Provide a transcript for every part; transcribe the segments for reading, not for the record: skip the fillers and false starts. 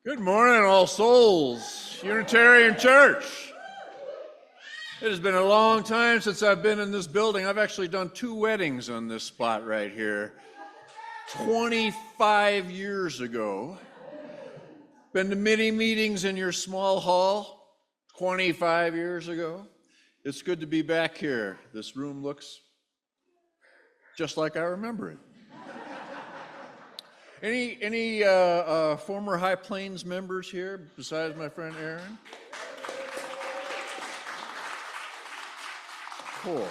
Good morning, All Souls, Unitarian Church. It has been a long time since I've been in this building. I've actually done 2 weddings on this spot right here. 25 years ago. Been to many meetings in your small hall 25 years ago. It's good to be back here. This room looks just like I remember it. Any former High Plains members here besides my friend Aaron? Cool.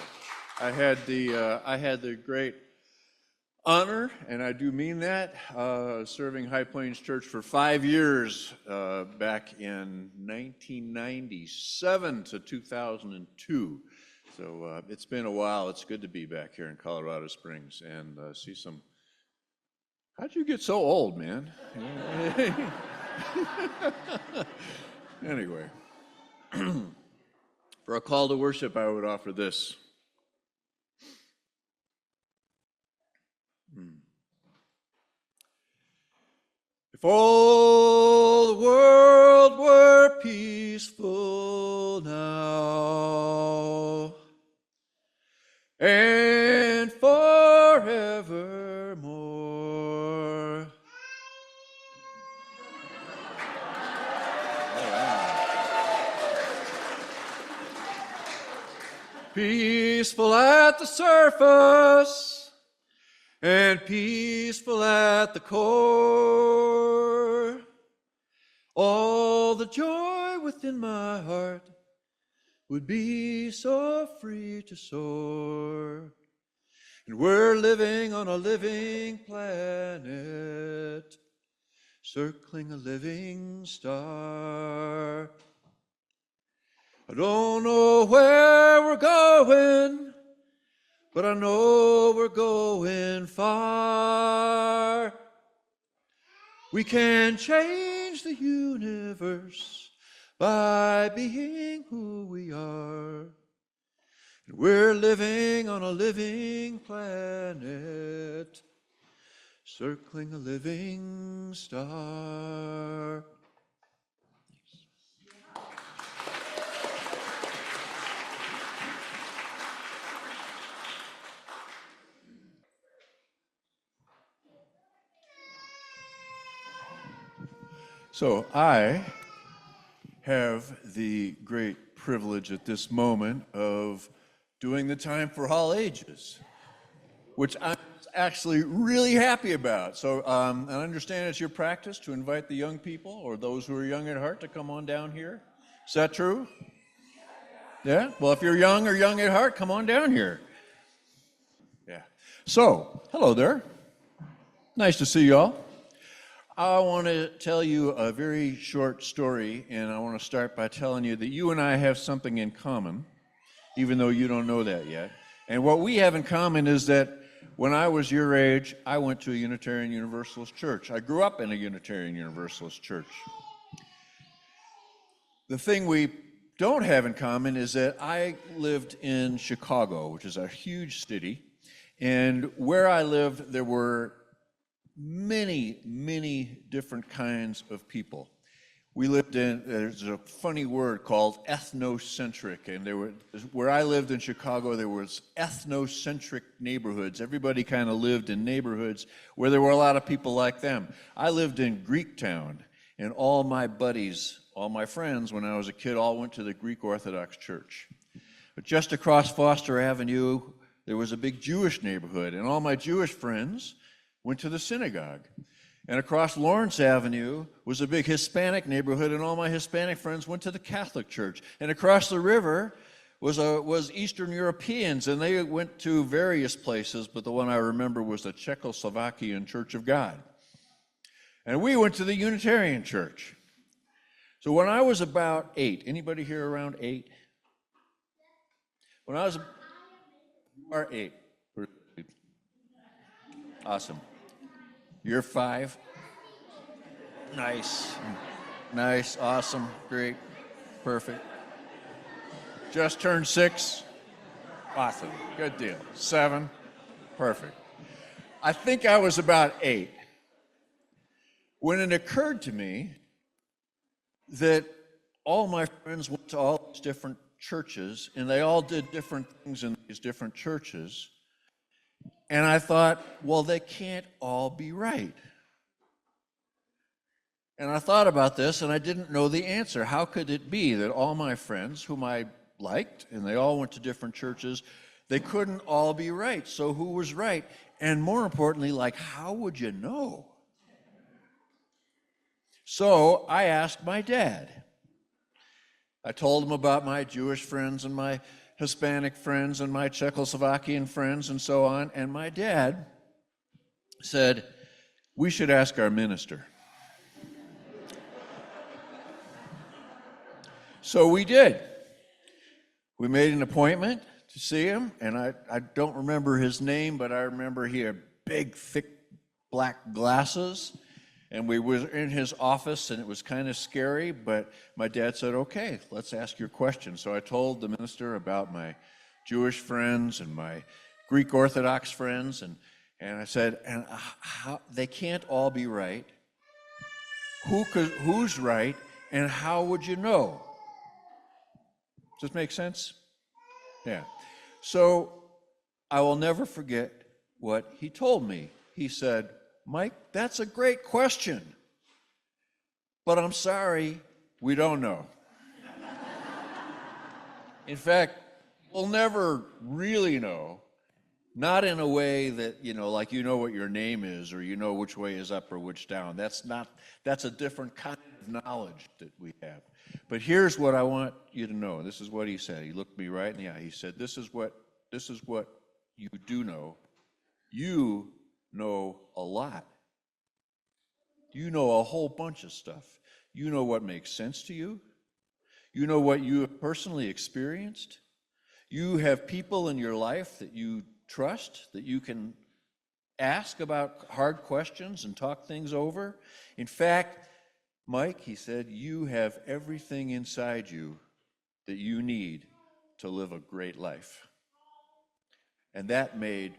I had the great honor, and I do mean that, serving High Plains Church for 5 years back in 1997 to 2002. So it's been a while. It's good to be back here in Colorado Springs and see some. How'd you get so old, man? Anyway, for a call to worship, I would offer this. If all the world were peaceful now and forevermore. Peaceful at the surface and peaceful at the core. All the joy within my heart would be so free to soar. And we're living on a living planet, circling a living star. I don't know where we're going, but I know we're going far. We can change the universe by being who we are. And we're living on a living planet, circling a living star. So I have the great privilege at this moment of doing the Time for All Ages, which I'm actually really happy about. So I understand it's your practice to invite the young people or those who are young at heart to come on down here. Is that true? Yeah? Well, if you're young or young at heart, come on down here. Yeah. So, hello there. Nice to see you all. I want to tell you a very short story, and I want to start by telling you that you and I have something in common, even though you don't know that yet. And what we have in common is that when I was your age, I went to a Unitarian Universalist church. I grew up in a Unitarian Universalist church. The thing we don't have in common is that I lived in Chicago, which is a huge city, and where I lived, there were many different kinds of people. We lived in, there's a funny word called ethnocentric, and where I lived in Chicago, there was ethnocentric neighborhoods. Everybody kind of lived in neighborhoods where there were a lot of people like them. I lived in Greektown, and all my buddies, all my friends when I was a kid, all went to the Greek Orthodox Church. But just across Foster Avenue, there was a big Jewish neighborhood, and all my Jewish friends went to the synagogue. And across Lawrence Avenue was a big Hispanic neighborhood, and all my Hispanic friends went to the Catholic Church. And across the river was Eastern Europeans, and they went to various places, but the one I remember was the Czechoslovakian Church of God. And we went to the Unitarian Church. So when I was about 8, anybody here around 8? When I was, you are 8. Awesome. You're 5? Nice. Nice, awesome, great, perfect. Just turned 6? Awesome, good deal. 7? Perfect. I think I was about 8 when it occurred to me that all my friends went to all these different churches, and they all did different things in these different churches. And I thought, well, they can't all be right. And I thought about this, and I didn't know the answer. How could it be that all my friends, whom I liked, and they all went to different churches, they couldn't all be right? So who was right? And more importantly, like, how would you know? So I asked my dad. I told him about my Jewish friends and my Hispanic friends and my Czechoslovakian friends and so on. And my dad said, we should ask our minister. So we did. We made an appointment to see him, and I don't remember his name, but I remember he had big, thick, black glasses, and we were in his office, and it was kind of scary, but my dad said, okay, let's ask your question. So I told the minister about my Jewish friends and my Greek Orthodox friends, and I said, and how, they can't all be right. Who's right, and how would you know? Does this make sense? Yeah. So I will never forget what he told me. He said, Mike, that's a great question, but I'm sorry, we don't know. In fact, we'll never really know, not in a way that, like you know what your name is, or you know which way is up or which down. That's a different kind of knowledge that we have. But here's what I want you to know. This is what he said. He looked me right in the eye. He said, this is what you do know. You know a lot. You know a whole bunch of stuff. You know what makes sense to you. You know what you have personally experienced. You have people in your life that you trust, that you can ask about hard questions and talk things over. In fact, Mike, he said, you have everything inside you that you need to live a great life. And that made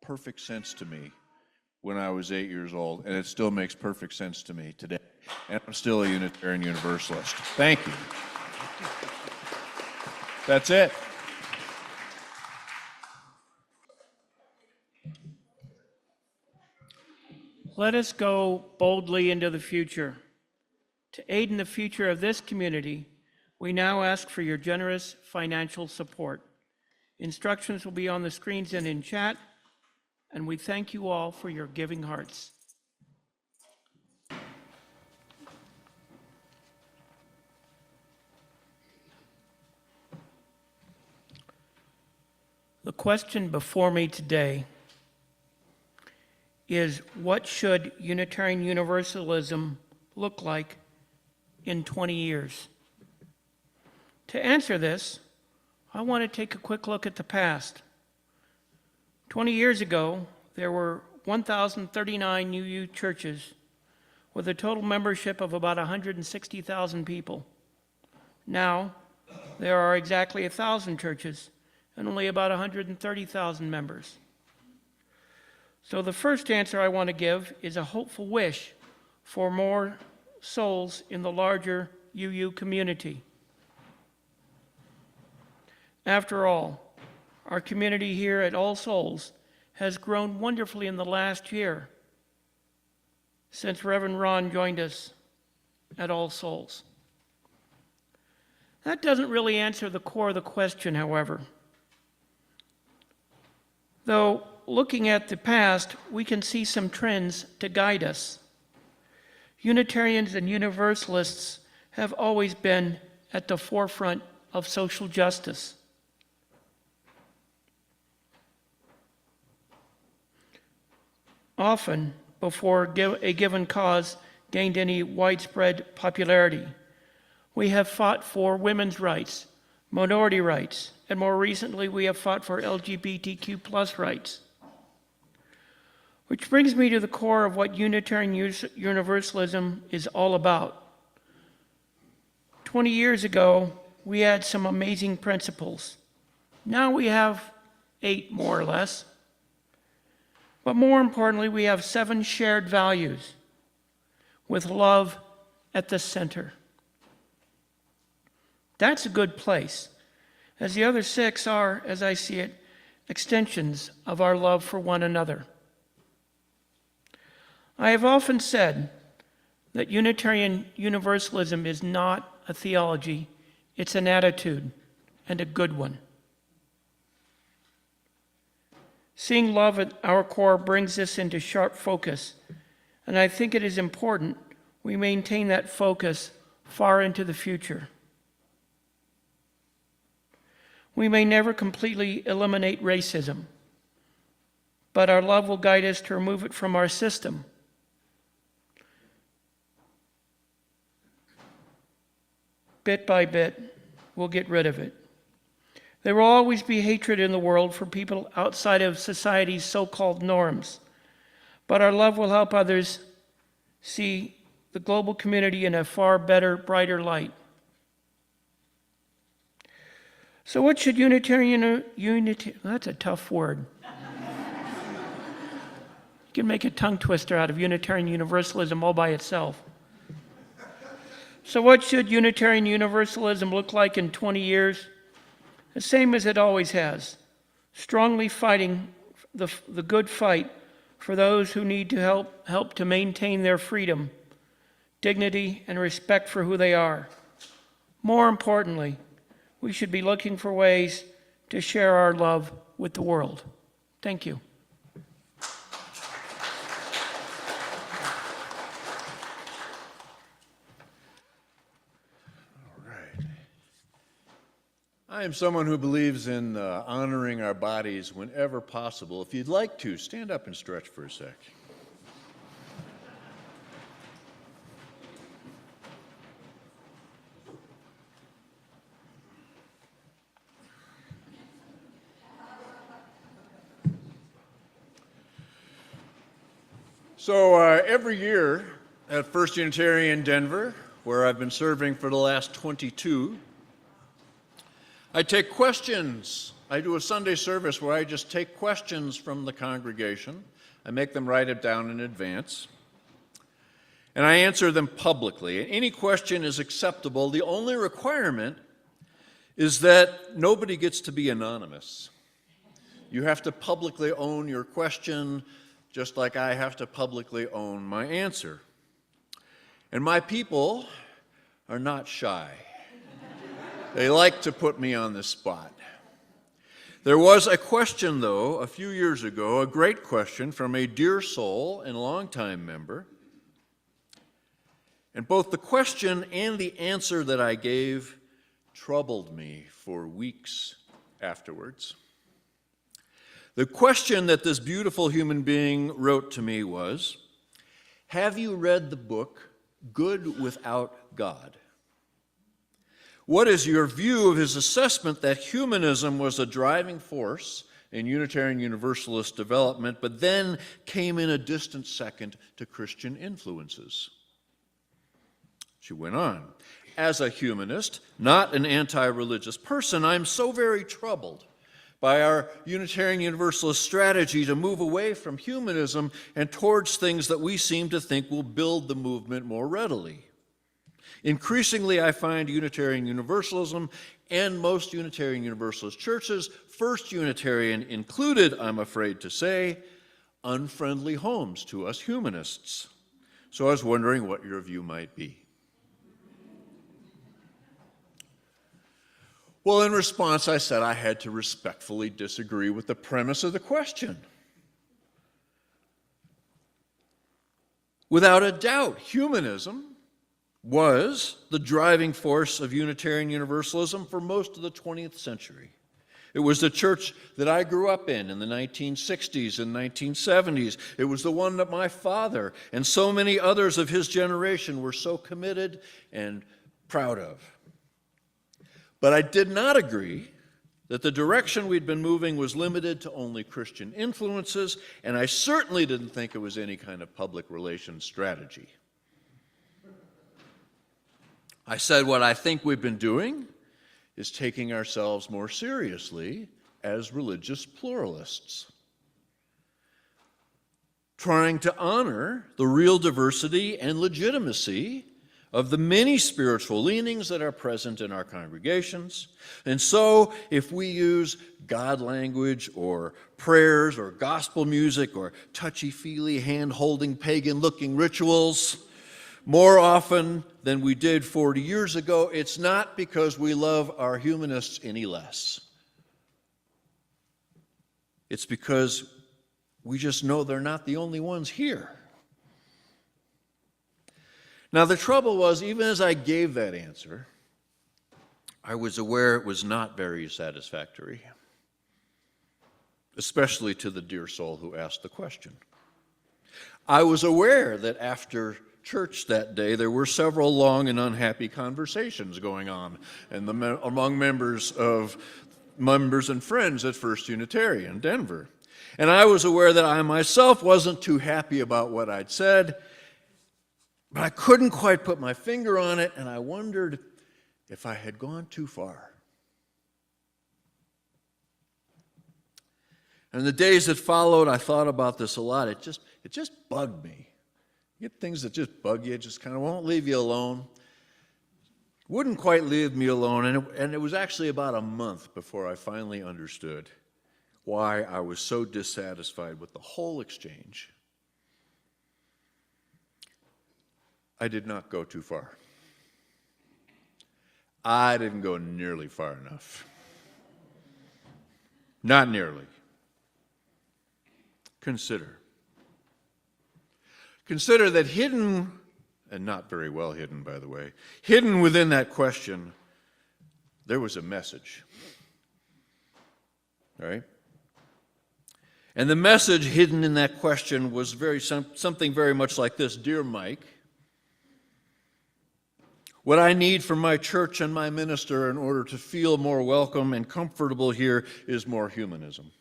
perfect sense to me when I was 8 years old, and it still makes perfect sense to me today. And I'm still a Unitarian Universalist. Thank you. That's it. Let us go boldly into the future. To aid in the future of this community, we now ask for your generous financial support. Instructions will be on the screens and in chat, and we thank you all for your giving hearts. The question before me today is, what should Unitarian Universalism look like in 20 years? To answer this, I want to take a quick look at the past. 20 years ago, there were 1,039 UU churches with a total membership of about 160,000 people. Now, there are exactly 1,000 churches and only about 130,000 members. So the first answer I want to give is a hopeful wish for more souls in the larger UU community. After all, our community here at All Souls has grown wonderfully in the last year since Reverend Ron joined us at All Souls. That doesn't really answer the core of the question, however. Though, looking at the past, we can see some trends to guide us. Unitarians and Universalists have always been at the forefront of social justice. Often, before a given cause gained any widespread popularity, we have fought for women's rights, minority rights, and more recently we have fought for LGBTQ+ rights. Which brings me to the core of what Unitarian Universalism is all about. 20 years ago, we had some amazing principles. Now we have 8, more or less. But more importantly, we have 7 shared values with love at the center. That's a good place, as the other 6 are, as I see it, extensions of our love for one another. I have often said that Unitarian Universalism is not a theology, it's an attitude, and a good one. Seeing love at our core brings this into sharp focus, and I think it is important we maintain that focus far into the future. We may never completely eliminate racism, but our love will guide us to remove it from our system. Bit by bit, we'll get rid of it. There will always be hatred in the world for people outside of society's so-called norms, but our love will help others see the global community in a far better, brighter light. So what should that's a tough word. You can make a tongue twister out of Unitarian Universalism all by itself. So what should Unitarian Universalism look like in 20 years? The same as it always has, strongly fighting the good fight for those who need to help to maintain their freedom, dignity, and respect for who they are. More importantly, we should be looking for ways to share our love with the world. Thank you. I am someone who believes in honoring our bodies whenever possible. If you'd like to, stand up and stretch for a sec. So every year at First Unitarian Denver, where I've been serving for the last 22, I take questions. I do a Sunday service where I just take questions from the congregation. I make them write it down in advance. And I answer them publicly. Any question is acceptable. The only requirement is that nobody gets to be anonymous. You have to publicly own your question, just like I have to publicly own my answer. And my people are not shy. They like to put me on the spot. There was a question, though, a few years ago, a great question from a dear soul and longtime member. And both the question and the answer that I gave troubled me for weeks afterwards. The question that this beautiful human being wrote to me was, "Have you read the book Good Without God? What is your view of his assessment that humanism was a driving force in Unitarian Universalist development, but then came in a distant second to Christian influences?" She went on, "As a humanist, not an anti-religious person, I'm so very troubled by our Unitarian Universalist strategy to move away from humanism and towards things that we seem to think will build the movement more readily. Increasingly, I find Unitarian Universalism and most Unitarian Universalist churches, First Unitarian included, I'm afraid to say, unfriendly homes to us humanists. So I was wondering what your view might be." Well, in response, I said I had to respectfully disagree with the premise of the question. Without a doubt, humanism was the driving force of Unitarian Universalism for most of the 20th century. It was the church that I grew up in the 1960s and 1970s. It was the one that my father and so many others of his generation were so committed and proud of. But I did not agree that the direction we'd been moving was limited to only Christian influences, and I certainly didn't think it was any kind of public relations strategy. I said what I think we've been doing is taking ourselves more seriously as religious pluralists, trying to honor the real diversity and legitimacy of the many spiritual leanings that are present in our congregations. And so, if we use God language or prayers or gospel music or touchy-feely, hand-holding, pagan-looking rituals more often than we did 40 years ago, it's not because we love our humanists any less. It's because we just know they're not the only ones here. Now, the trouble was, even as I gave that answer, I was aware it was not very satisfactory, especially to the dear soul who asked the question. I was aware that after church that day, there were several long and unhappy conversations going on among members and friends at First Unitarian, Denver. And I was aware that I myself wasn't too happy about what I'd said, but I couldn't quite put my finger on it, and I wondered if I had gone too far. And the days that followed, I thought about this a lot. It just bugged me. You get things that just bug you, just kind of won't leave you alone. Wouldn't quite leave me alone, and it was actually about a month before I finally understood why I was so dissatisfied with the whole exchange. I did not go too far. I didn't go nearly far enough. Not nearly. Consider that hidden, and not very well hidden, by the way, hidden within that question, there was a message. All right? And the message hidden in that question was something very much like this. Dear Mike, what I need from my church and my minister in order to feel more welcome and comfortable here is more humanism.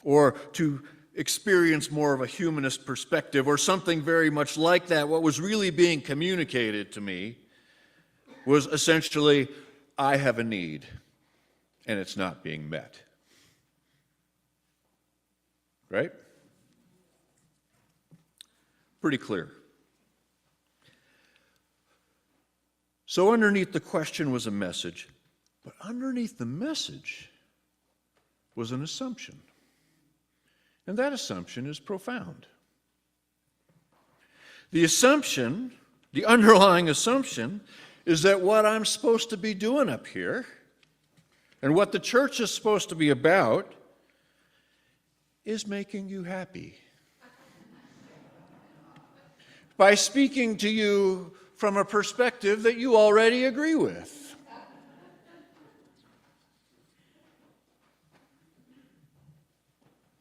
Or to experience more of a humanist perspective, or something very much like that. What was really being communicated to me was essentially, I have a need, and it's not being met. Right? Pretty clear. So underneath the question was a message, but underneath the message was an assumption. And that assumption is profound. The assumption, the underlying assumption, is that what I'm supposed to be doing up here, and what the church is supposed to be about, is making you happy. By speaking to you from a perspective that you already agree with.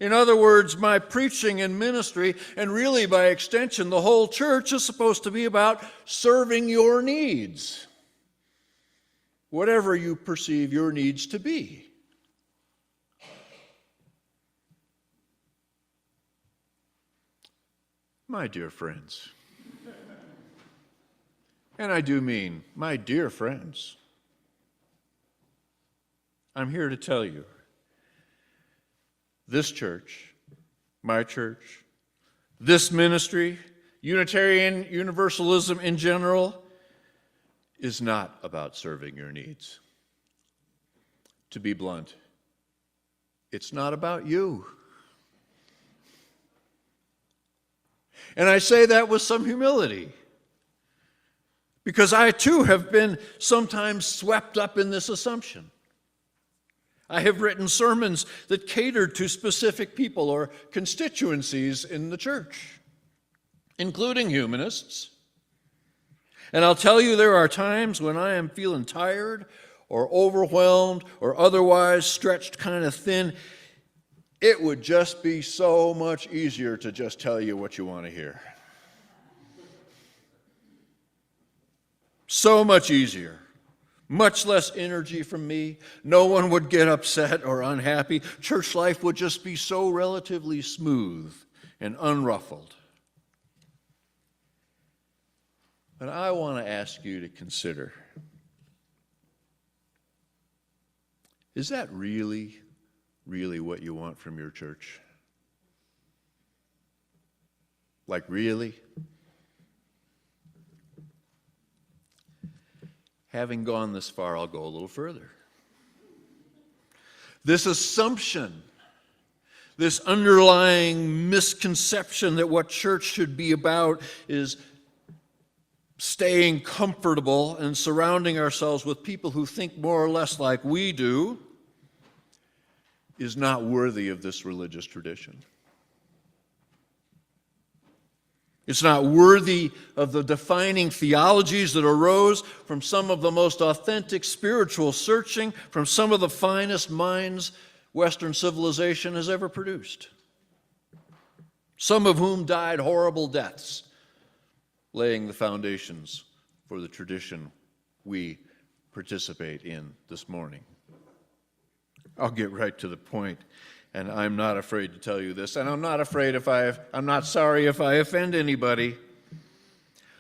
In other words, my preaching and ministry, and really by extension the whole church, is supposed to be about serving your needs, whatever you perceive your needs to be. My dear friends, and I do mean my dear friends, I'm here to tell you, this church, my church, this ministry, Unitarian Universalism in general, is not about serving your needs. To be blunt, it's not about you. And I say that with some humility, because I too have been sometimes swept up in this assumption. I have written sermons that catered to specific people or constituencies in the church, including humanists. And I'll tell you, there are times when I am feeling tired or overwhelmed or otherwise stretched kind of thin. It would just be so much easier to just tell you what you want to hear. So much easier. Much less energy from me. No one would get upset or unhappy. Church life would just be so relatively smooth and unruffled. But I want to ask you to consider, is that really what you want from your church? Like, really? Having gone this far, I'll go a little further. This assumption, this underlying misconception that what church should be about is staying comfortable and surrounding ourselves with people who think more or less like we do, is not worthy of this religious tradition. It's not worthy of the defining theologies that arose from some of the most authentic spiritual searching from some of the finest minds Western civilization has ever produced, some of whom died horrible deaths, laying the foundations for the tradition we participate in this morning. I'll get right to the point, and I'm not afraid to tell you this, and I'm not sorry if I offend anybody.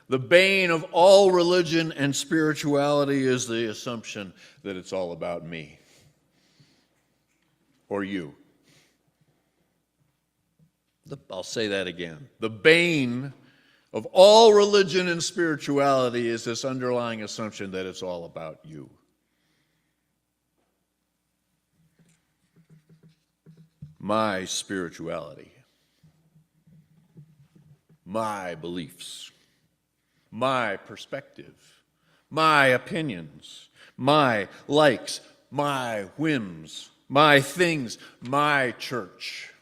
The bane of all religion and spirituality is the assumption that it's all about me or you. I'll say that again. The bane of all religion and spirituality is this underlying assumption that it's all about you. My spirituality, my beliefs, my perspective, my opinions, my likes, my whims, my things, my church,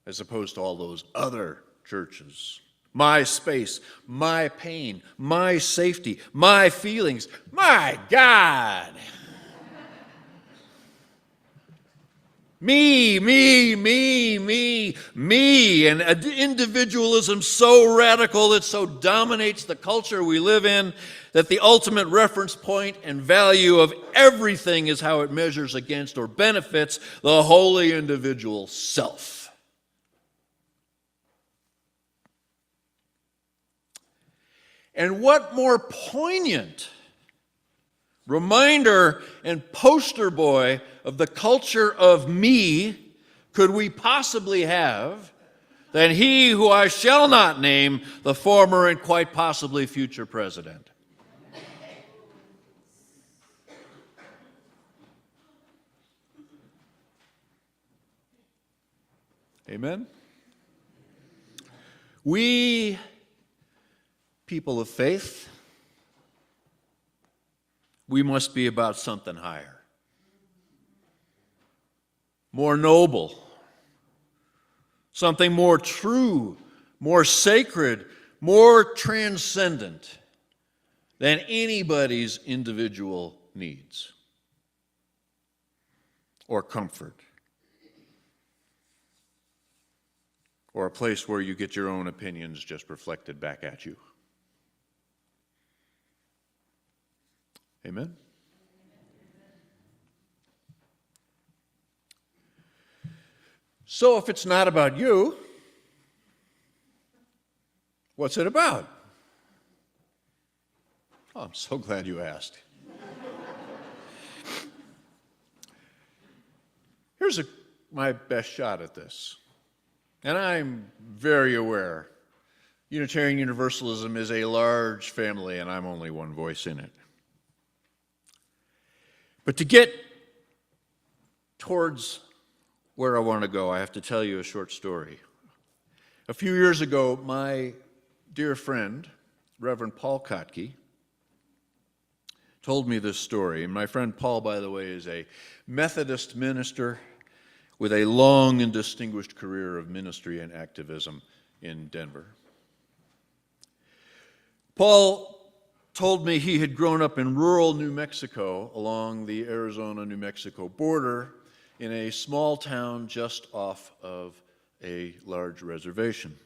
as opposed to all those other churches. My space, my pain, my safety, my feelings, my God. Me, and individualism so radical that so dominates the culture we live in that the ultimate reference point and value of everything is how it measures against or benefits the holy individual self. And what more poignant reminder and poster boy of the culture of me could we possibly have than he who I shall not name, the former and quite possibly future president? Amen? We, people of faith, we must be about something higher, more noble, something more true, more sacred, more transcendent than anybody's individual needs or comfort or a place where you get your own opinions just reflected back at you. Amen? So if it's not about you, what's it about? Oh, I'm so glad you asked. Here's my best shot at this. And I'm very aware Unitarian Universalism is a large family, and I'm only one voice in it. But to get towards where I want to go, I have to tell you a short story. A few years ago, my dear friend, Reverend Paul Kotke, told me this story. And my friend Paul, by the way, is a Methodist minister with a long and distinguished career of ministry and activism in Denver. Paul told me he had grown up in rural New Mexico along the Arizona-New Mexico border in a small town just off of a large reservation.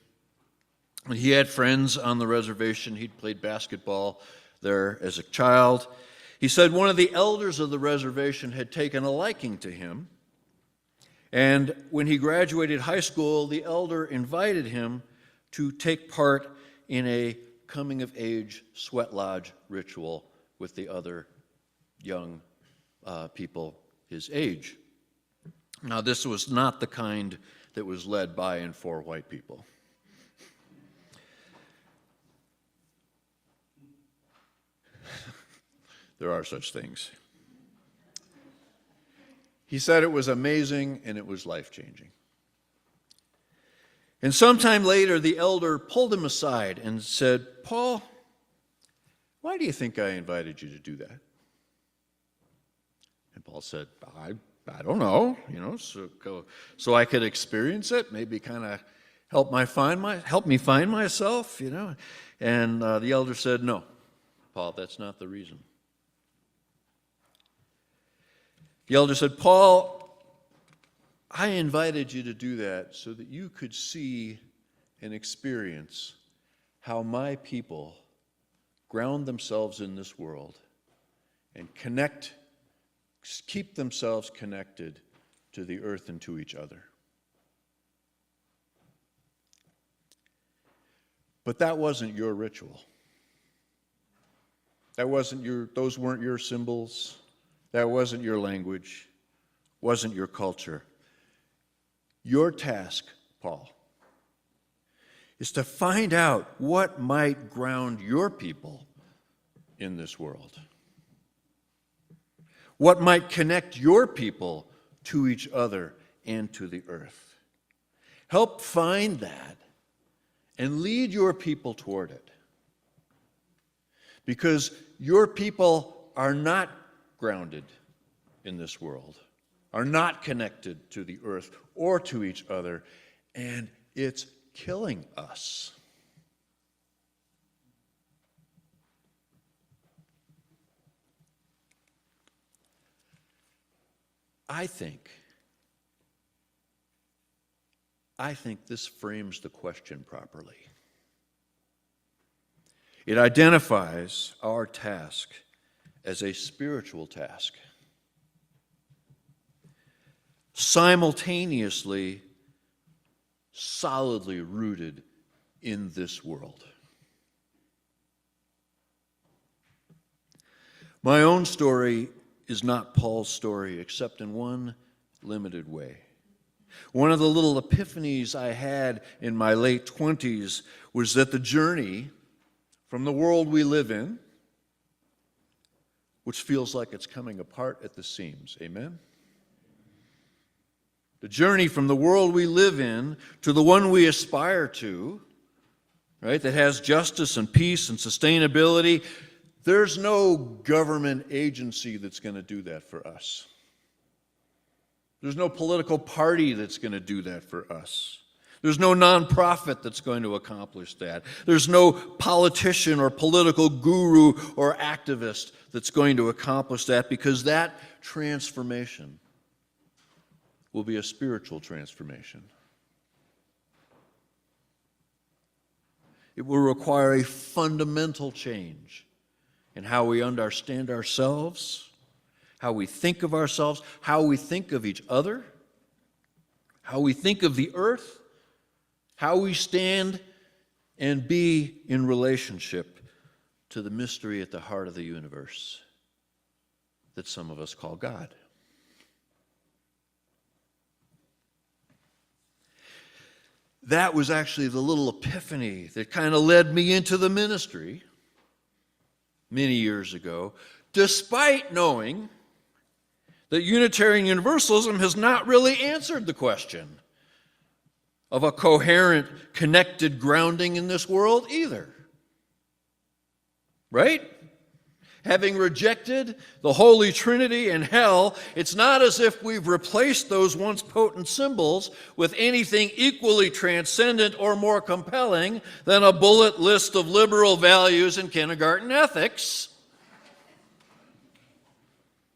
And he had friends on the reservation. He'd played basketball there as a child. He said one of the elders of the reservation had taken a liking to him, and when he graduated high school, the elder invited him to take part in a coming-of-age sweat lodge ritual with the other young people his age. Now, this was not the kind that was led by and for white people. There are such things. He said it was amazing and it was life-changing. And sometime later, the elder pulled him aside and said, "Paul, why do you think I invited you to do that?" And Paul said, I don't know, so I could experience it, maybe kind of help me find myself, And the elder said, "No, Paul, that's not the reason." The elder said, "Paul, I invited you to do that so that you could see and experience how my people ground themselves in this world and keep themselves connected to the earth and to each other." But that wasn't your ritual. Those weren't your symbols. That wasn't your language. Wasn't your culture. Your task, Paul, is to find out what might ground your people in this world. What might connect your people to each other and to the earth. Help find that and lead your people toward it. Because your people are not grounded in this world, are not connected to the earth or to each other, and it's killing us. I think this frames the question properly. It identifies our task as a spiritual task, simultaneously, solidly rooted in this world. My own story is not Paul's story, except in one limited way. One of the little epiphanies I had in my late 20s was that the journey from the world we live in, which feels like it's coming apart at the seams, amen? The journey from the world we live in to the one we aspire to, right, that has justice and peace and sustainability, there's no government agency that's going to do that for us. There's no political party that's going to do that for us. There's no nonprofit that's going to accomplish that. There's no politician or political guru or activist that's going to accomplish that, because that transformation will be a spiritual transformation. It will require a fundamental change in how we understand ourselves, how we think of ourselves, how we think of each other, how we think of the earth, how we stand and be in relationship to the mystery at the heart of the universe that some of us call God. That was actually the little epiphany that kind of led me into the ministry many years ago, despite knowing that Unitarian Universalism has not really answered the question of a coherent, connected grounding in this world either. Right? Having rejected the Holy Trinity and hell, it's not as if we've replaced those once potent symbols with anything equally transcendent or more compelling than a bullet list of liberal values and kindergarten ethics,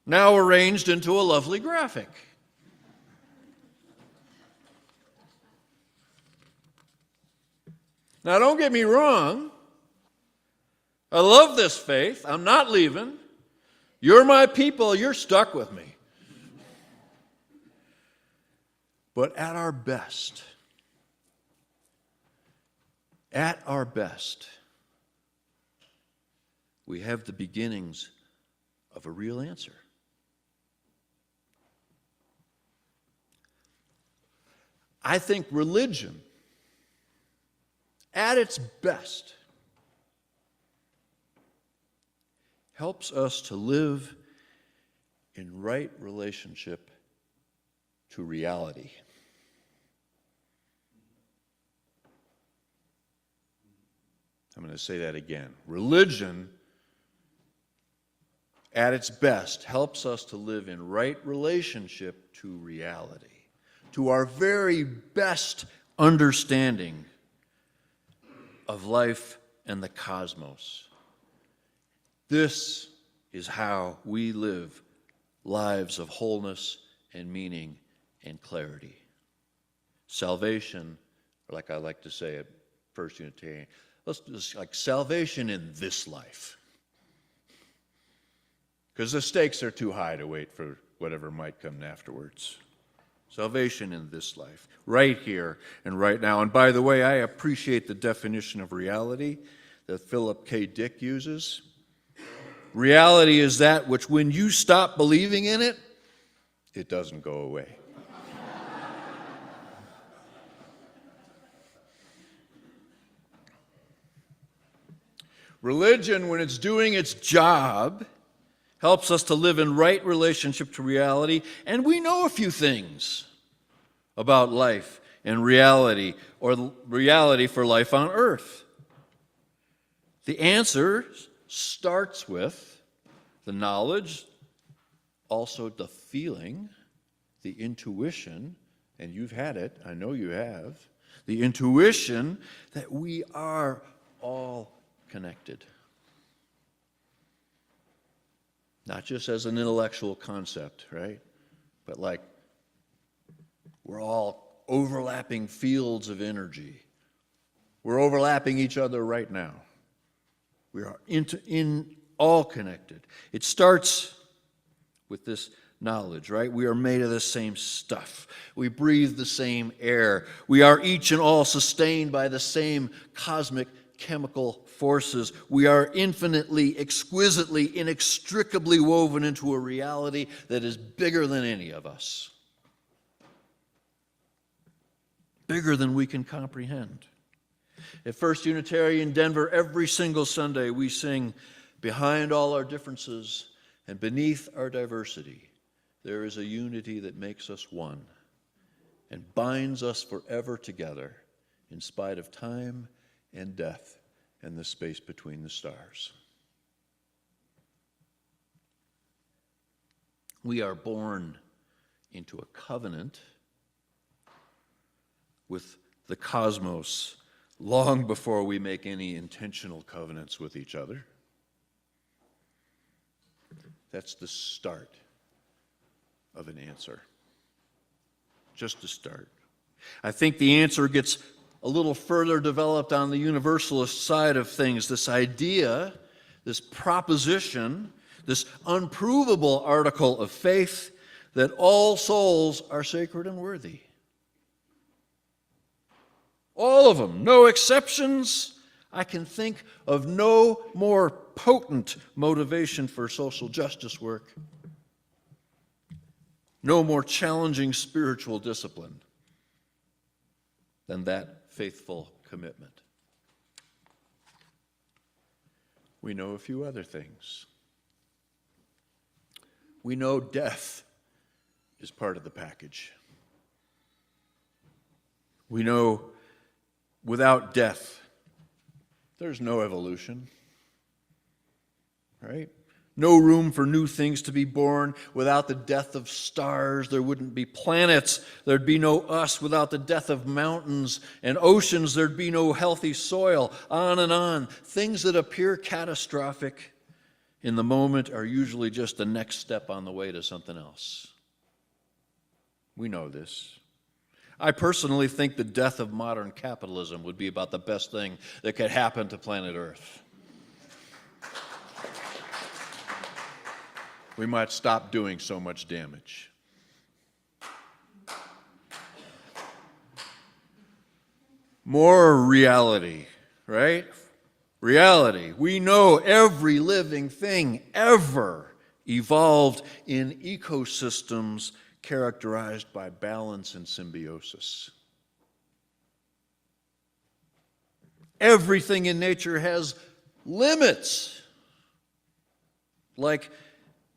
now arranged into a lovely graphic. Now, don't get me wrong. I love this faith. I'm not leaving. You're my people. You're stuck with me. But at our best, we have the beginnings of a real answer. I think religion, at its best, helps us to live in right relationship to reality. I'm going to say that again. Religion, at its best, helps us to live in right relationship to reality, to our very best understanding of life and the cosmos. This is how we live lives of wholeness and meaning and clarity. Salvation, like I like to say at First Unitarian, let's just like salvation in this life. Because the stakes are too high to wait for whatever might come afterwards. Salvation in this life, right here and right now. And by the way, I appreciate the definition of reality that Philip K. Dick uses. Reality is that which, when you stop believing in it, it doesn't go away. Religion, when it's doing its job, helps us to live in right relationship to reality, and we know a few things about life and reality, or reality for life on earth. The answer starts with the knowledge, also the feeling, the intuition, and you've had it, I know you have, the intuition that we are all connected. Not just as an intellectual concept, right? But like we're all overlapping fields of energy. We're overlapping each other right now. We are all connected. It starts with this knowledge, right? We are made of the same stuff. We breathe the same air. We are each and all sustained by the same cosmic chemical forces. We are infinitely, exquisitely, inextricably woven into a reality that is bigger than any of us. Bigger than we can comprehend. At First Unitarian Denver, every single Sunday we sing, "Behind all our differences and beneath our diversity, there is a unity that makes us one and binds us forever together in spite of time and death and the space between the stars." We are born into a covenant with the cosmos long before we make any intentional covenants with each other. That's the start of an answer. Just a start. I think the answer gets a little further developed on the universalist side of things. This idea, this proposition, this unprovable article of faith that all souls are sacred and worthy. All of them, no exceptions. I can think of no more potent motivation for social justice work, no more challenging spiritual discipline than that faithful commitment. We know a few other things. We know death is part of the package. We know without death, there's no evolution, right? No room for new things to be born. Without the death of stars, there wouldn't be planets. There'd be no us. Without the death of mountains and oceans, there'd be no healthy soil. On and on. Things that appear catastrophic in the moment are usually just the next step on the way to something else. We know this. I personally think the death of modern capitalism would be about the best thing that could happen to planet Earth. We might stop doing so much damage. More reality, right? Reality. We know every living thing ever evolved in ecosystems characterized by balance and symbiosis. Everything in nature has limits. like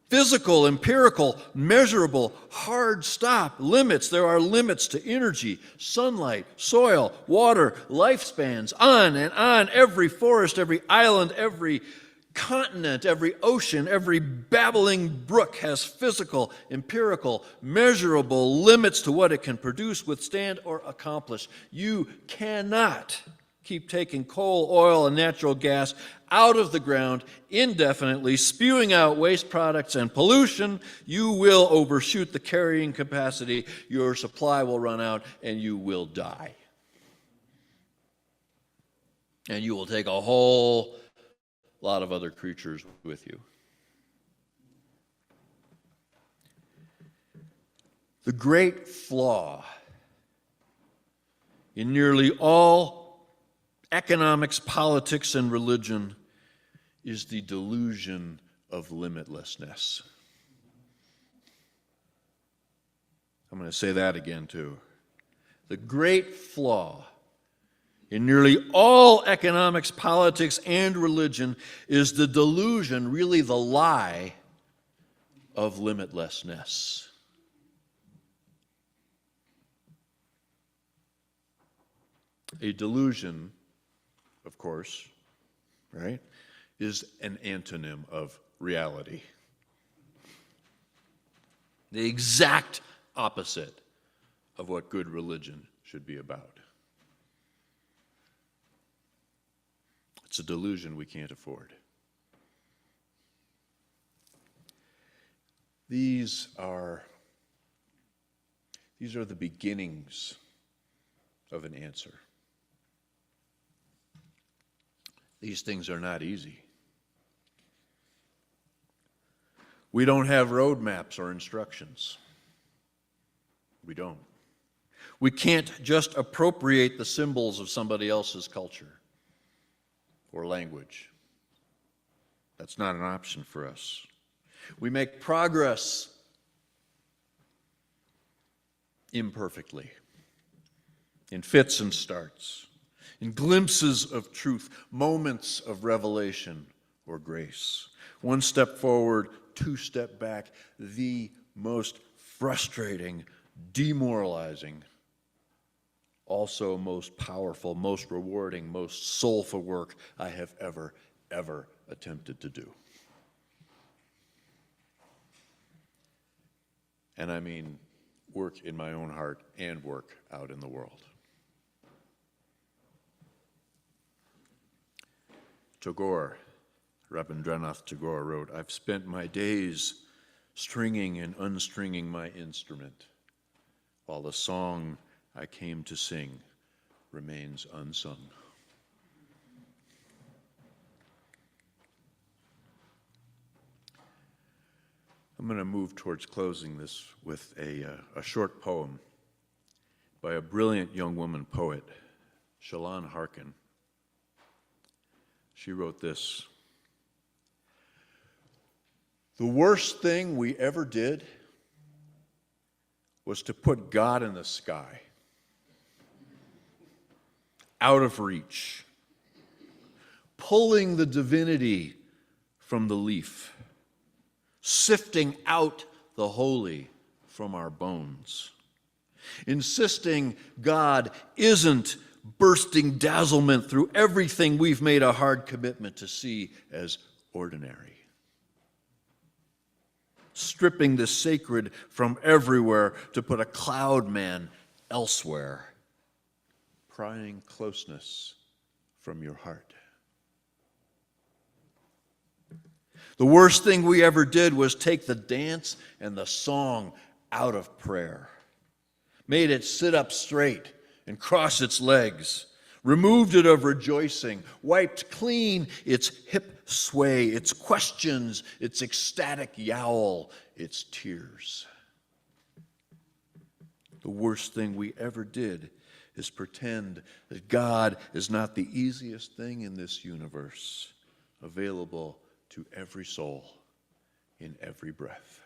physical, empirical, measurable, hard stop limits. There are limits to energy, sunlight, soil, water, lifespans, on and on. Every forest, every island, every continent, every ocean, every babbling brook has physical, empirical, measurable limits to what it can produce, withstand, or accomplish. You cannot keep taking coal, oil, and natural gas out of the ground indefinitely, spewing out waste products and pollution. You will overshoot the carrying capacity, your supply will run out, and you will die. And you will take a whole lot of other creatures with you. The great flaw in nearly all economics, politics, and religion is the delusion of limitlessness. I'm going to say that again, too. The great flaw in nearly all economics, politics, and religion is the delusion, really the lie, of limitlessness. A delusion, of course, right, is an antonym of reality. The exact opposite of what good religion should be about. It's a delusion we can't afford. These are the beginnings of an answer. These things are not easy. We don't have roadmaps or instructions. We don't. We can't just appropriate the symbols of somebody else's culture or language. That's not an option for us. We make progress imperfectly, in fits and starts, in glimpses of truth, moments of revelation or grace. One step forward, two step back, the most frustrating, demoralizing, also most powerful, most rewarding, most soulful work I have ever attempted to do. And I mean work in my own heart and work out in the world. Tagore, Rabindranath Tagore wrote, "I've spent my days stringing and unstringing my instrument, while the song I came to sing remains unsung." I'm going to move towards closing this with a short poem by a brilliant young woman poet, Shalon Harkin. She wrote this: "The worst thing we ever did was to put God in the sky, out of reach, pulling the divinity from the leaf, sifting out the holy from our bones, insisting God isn't bursting dazzlement through everything we've made a hard commitment to see as ordinary, stripping the sacred from everywhere to put a cloud man elsewhere, prying closeness from your heart. The worst thing we ever did was take the dance and the song out of prayer, made it sit up straight and cross its legs, removed it of rejoicing, wiped clean its hip sway, its questions, its ecstatic yowl, its tears. The worst thing we ever did is pretend that God is not the easiest thing in this universe, available to every soul in every breath.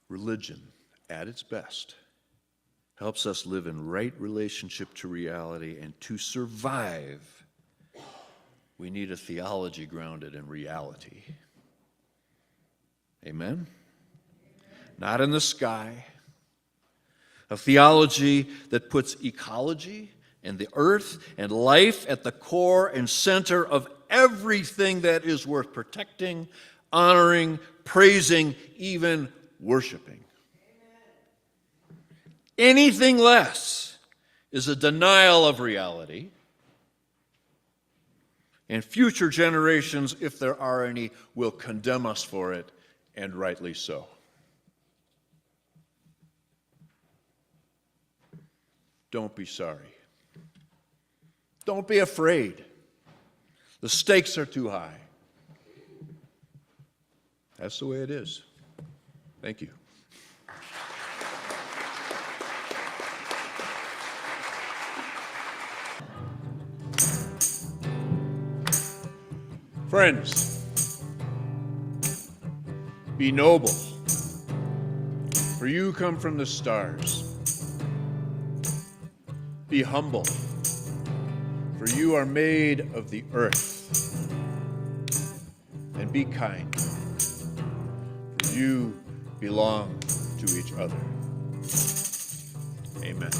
Religion, at its best, helps us live in right relationship to reality, and to survive, we need a theology grounded in reality. Amen? Not in the sky. A theology that puts ecology and the earth and life at the core and center of everything that is worth protecting, honoring, praising, even worshiping. Anything less is a denial of reality, and future generations, if there are any, will condemn us for it, and rightly so. Don't be sorry. Don't be afraid. The stakes are too high. That's the way it is. Thank you. Friends, be noble, for you come from the stars. Be humble, for you are made of the earth. And be kind, for you belong to each other. Amen.